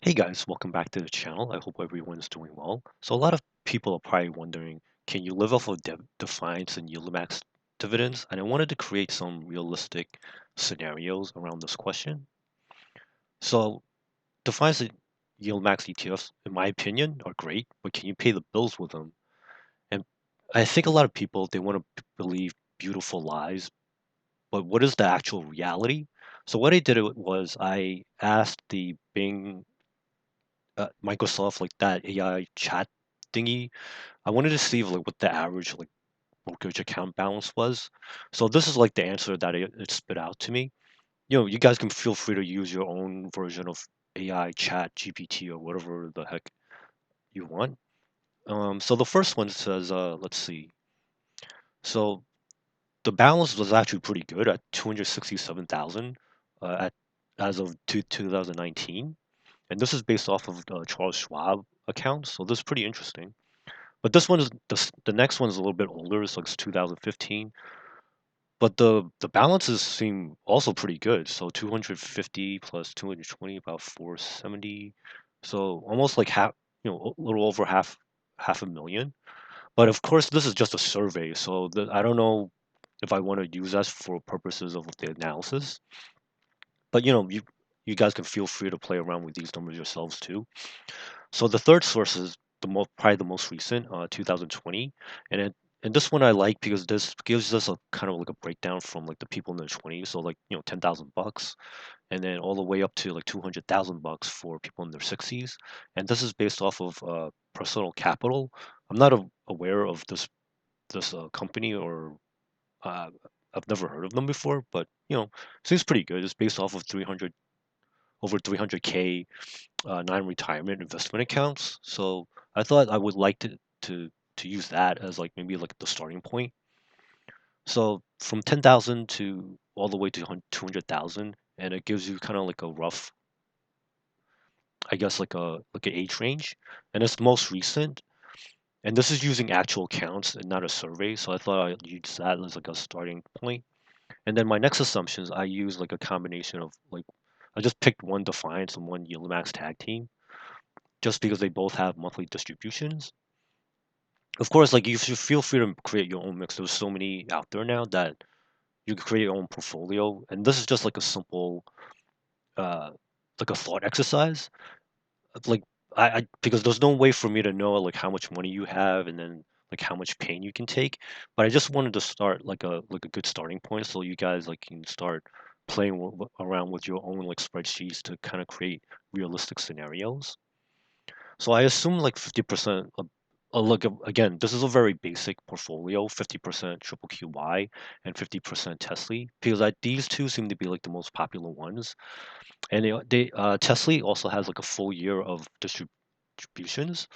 Hey guys, welcome back to the channel. I hope everyone's doing well. So a lot of people are probably wondering, can you live off of Defiance and YieldMax dividends? And I wanted to create some realistic scenarios around this question. So Defiance and YieldMax ETFs, in my opinion, are great, but can you pay the bills with them? And I think a lot of people, they want to believe beautiful lies, but what is the actual reality? So what I did was I asked the Bing Microsoft, like that AI chat thingy. I wanted to see like what the average like brokerage account balance was. So this is like the answer that it spit out to me. You guys can feel free to use your own version of AI chat GPT or whatever the heck you want. So the first one says, let's see. So the balance was actually pretty good at 267,000 at as of 2019, and this is based off of the Charles Schwab account. So this is pretty interesting. But this one is the next one is a little bit older, so it's 2015. But the balances seem also pretty good. So 250 plus 220, about 470. So almost like half, a little over half a million. But of course, this is just a survey, so I don't know if I want to use that for purposes of the analysis. But you guys can feel free to play around with these numbers yourselves too. So the third source is probably the most recent, 2020, and and this one I like because this gives us a kind of like a breakdown from like the people in their 20s, so like 10,000 bucks, and then all the way up to like 200,000 bucks for people in their 60s, and this is based off of personal capital. I'm not aware of this company or uh, I've never heard of them before, but seems pretty good. It's based off of 300 over 300K non-retirement investment accounts. So I thought I would like to use that as like maybe like the starting point. So from 10,000 to all the way to 200,000, and it gives you kind of like a rough, I guess like an age range, and it's most recent. And this is using actual accounts and not a survey. So I thought I'd use that as like a starting point. And then my next assumptions, I use like a combination of like I just picked one Defiance and one YieldMax tag team just because they both have monthly distributions. Of course, like you should feel free to create your own mix. There's so many out there now that you can create your own portfolio, and this is just like a simple, uh, like a thought exercise. Like I because there's no way for me to know like how much money you have and then like how much pain you can take. But I just wanted to start like a good starting point so you guys like can start playing around with your own like spreadsheets to kind of create realistic scenarios. So I assume like 50% of look again, this is a very basic portfolio, 50% triple QY and 50% Tesla because these two seem to be like the most popular ones. And Tesla also has like a full year of distributions,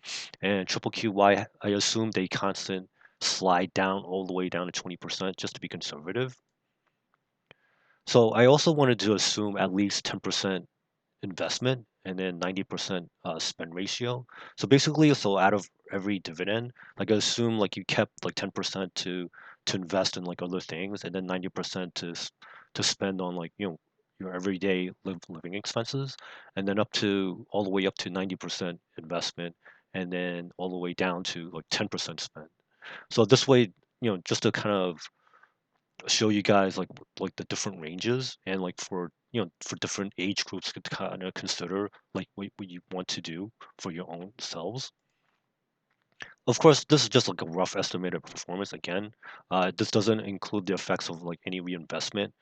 and triple QY I assume they constant slide down all the way down to 20% just to be conservative. So I also wanted to assume at least 10% investment and then 90% spend ratio. So basically, so out of every dividend, like I assume like you kept like 10% to invest in like other things, and then 90% to spend on like your everyday living expenses, and then up to all the way up to 90% investment, and then all the way down to like 10% spend. So this way, just to kind of show you guys like the different ranges and like for for different age groups to kind of consider like what you want to do for your own selves. Of course, this is just like a rough estimated performance again. This doesn't include the effects of like any reinvestment,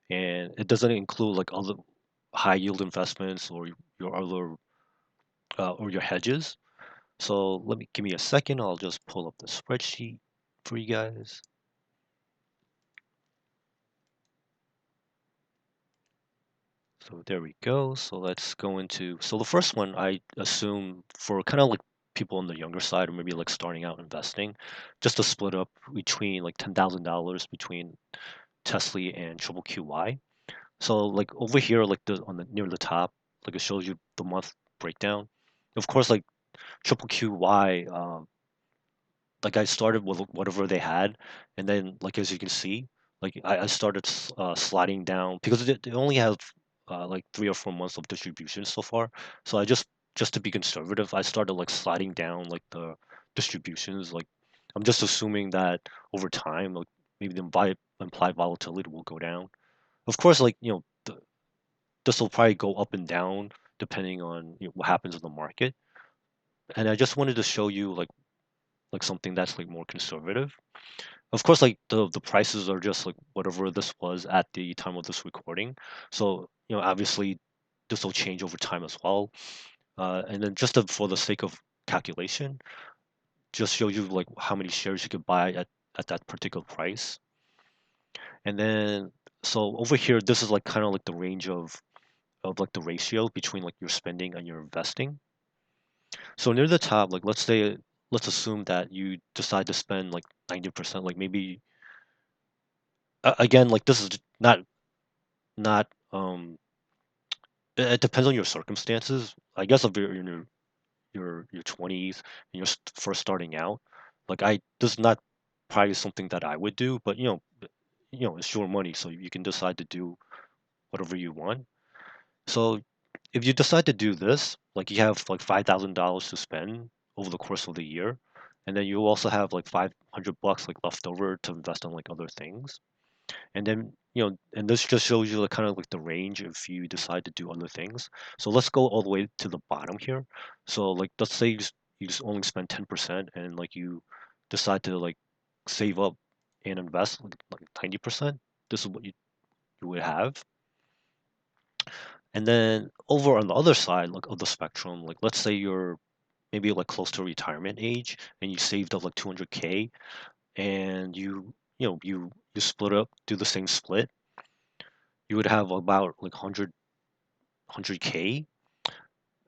and it doesn't include like other high yield investments or your other or your hedges. So give me a second. I'll just pull up the spreadsheet for you guys. So there we go. So let's go into, so the first one I assume for kind of like people on the younger side or maybe like starting out investing, just to split up between like $10,000 between Tesla and Triple QY. So like over here, like the on the near the top, like it shows you the month breakdown. Of course, like Triple QY, like I started with whatever they had, and then like as you can see, like I started sliding down because they only have like 3 or 4 months of distribution so far. So I just just to be conservative, I started like sliding down like the distributions. Like I'm just assuming that over time, like maybe the implied volatility will go down. Of course, like this will probably go up and down depending on what happens in the market. And I just wanted to show you like something that's like more conservative. Of course, like the prices are just like whatever this was at the time of this recording. So obviously this will change over time as well. And then just for the sake of calculation, just show you like how many shares you could buy at that particular price. And then so over here, this is like kind of like the range of like the ratio between like your spending and your investing. So near the top, like let's assume that you decide to spend like 90%, like maybe again, like this is not it depends on your circumstances. I guess if you're in your 20s and you're first starting out, like this is not probably something that I would do, but it's your money, so you can decide to do whatever you want. So if you decide to do this, like you have like $5,000 to spend over the course of the year, and then you also have like 500 bucks like left over to invest in like other things. And then, and this just shows you like kind of like the range if you decide to do other things. So let's go all the way to the bottom here. So like let's say you just only spend 10% and like you decide to like save up and invest like 90%. This is what you would have. And then over on the other side, like of the spectrum, like let's say you're maybe like close to retirement age and you saved up like 200K and you split up, do the same split, you would have about like 100K.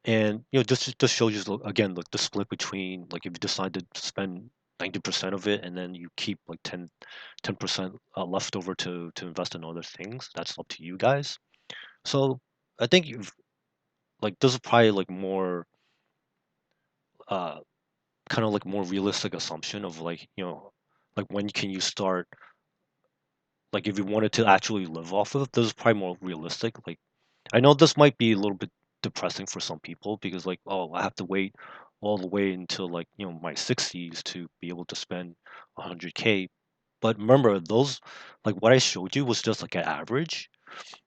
And this shows you again like the split between like if you decide to spend 90% of it and then you keep like 10% left over to invest in other things. That's up to you guys. So I think you've like this is probably like more uh kind of like more realistic assumption of like like when can you start, like if you wanted to actually live off of it, this is probably more realistic. Like I know this might be a little bit depressing for some people because like, oh, I have to wait all the way until like, my 60s to be able to spend 100K. But remember, those like what I showed you was just like an average,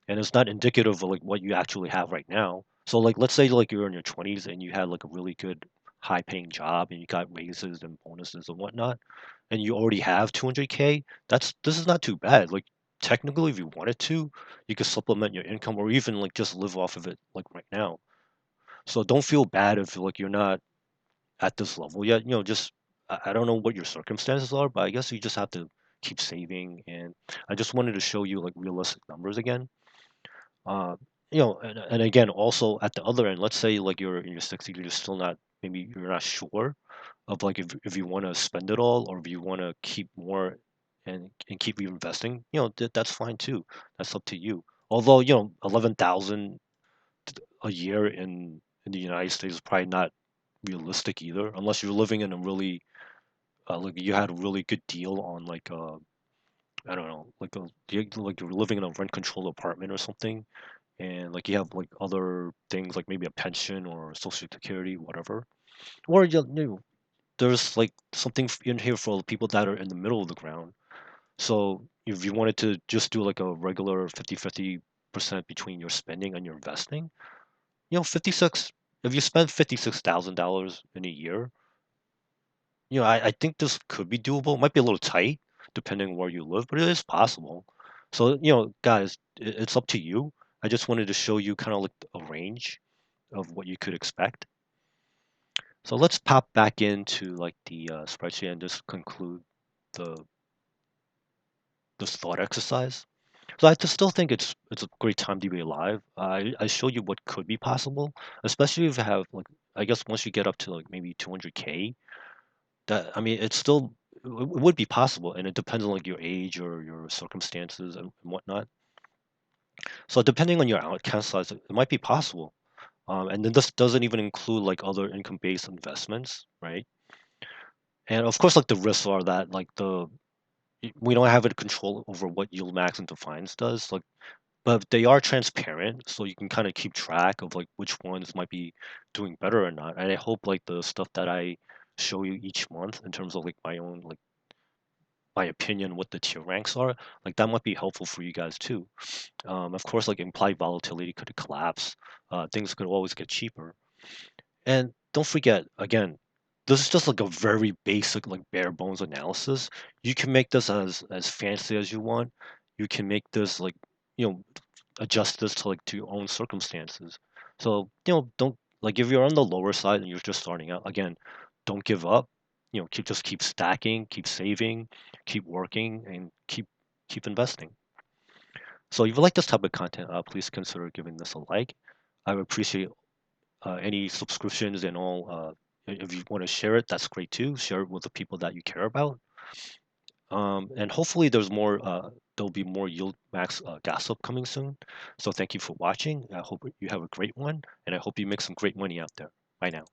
and it's not indicative of like what you actually have right now. So like let's say like you're in your 20s and you had like a really good high paying job and you got raises and bonuses and whatnot, and you already have 200K, this is not too bad. Like technically if you wanted to, you could supplement your income or even like just live off of it like right now. So don't feel bad if like you're not at this level yet. Just I don't know what your circumstances are, but I guess you just have to keep saving. And I just wanted to show you like realistic numbers again. uh, and again, also at the other end, let's say like you're in your 60s, you're still not, maybe you're not sure of like if you want to spend it all or if you want to keep more and keep reinvesting, that's fine too. That's up to you. Although, 11,000 a year in the United States is probably not realistic either, unless you're living in a really like you had a really good deal on like I don't know, like like you're living in a rent controlled apartment or something, and like you have like other things like maybe a pension or social security, whatever. Or there's like something in here for people that are in the middle of the ground. So if you wanted to just do like a regular 50-50% between your spending and your investing, 56, if you spend $56,000 in a year, I think this could be doable. It might be a little tight depending on where you live, but it is possible. So, guys, it's up to you. I just wanted to show you kind of like a range of what you could expect. So let's pop back into like the spreadsheet and just conclude the this thought exercise. So I just still think it's a great time to be alive. I show you what could be possible, especially if you have like, I guess once you get up to like maybe 200K, that I mean it's still, it would be possible, and it depends on like your age or your circumstances and whatnot. So depending on your account size, it might be possible. And then this doesn't even include like other income-based investments, right? And of course, like the risks are that like we don't have a control over what yield max and Defiance does. Like but they are transparent, so you can kind of keep track of like which ones might be doing better or not. And I hope like the stuff that I show you each month in terms of like my own like my opinion what the tier ranks are, like that might be helpful for you guys too. Of course, like implied volatility could collapse. Things could always get cheaper. And don't forget, again, this is just like a very basic, like bare bones analysis. You can make this as fancy as you want. You can make this like, you know, adjust this to like to your own circumstances. So, don't like if you're on the lower side and you're just starting out, again, don't give up. Keep stacking, keep saving, keep working, and keep investing. So if you like this type of content, please consider giving this a like. I would appreciate any subscriptions and all. If you want to share it, that's great too. Share it with the people that you care about. And hopefully there'll be more Yield Max gossip coming soon. So thank you for watching. I hope you have a great one, and I hope you make some great money out there. Bye now.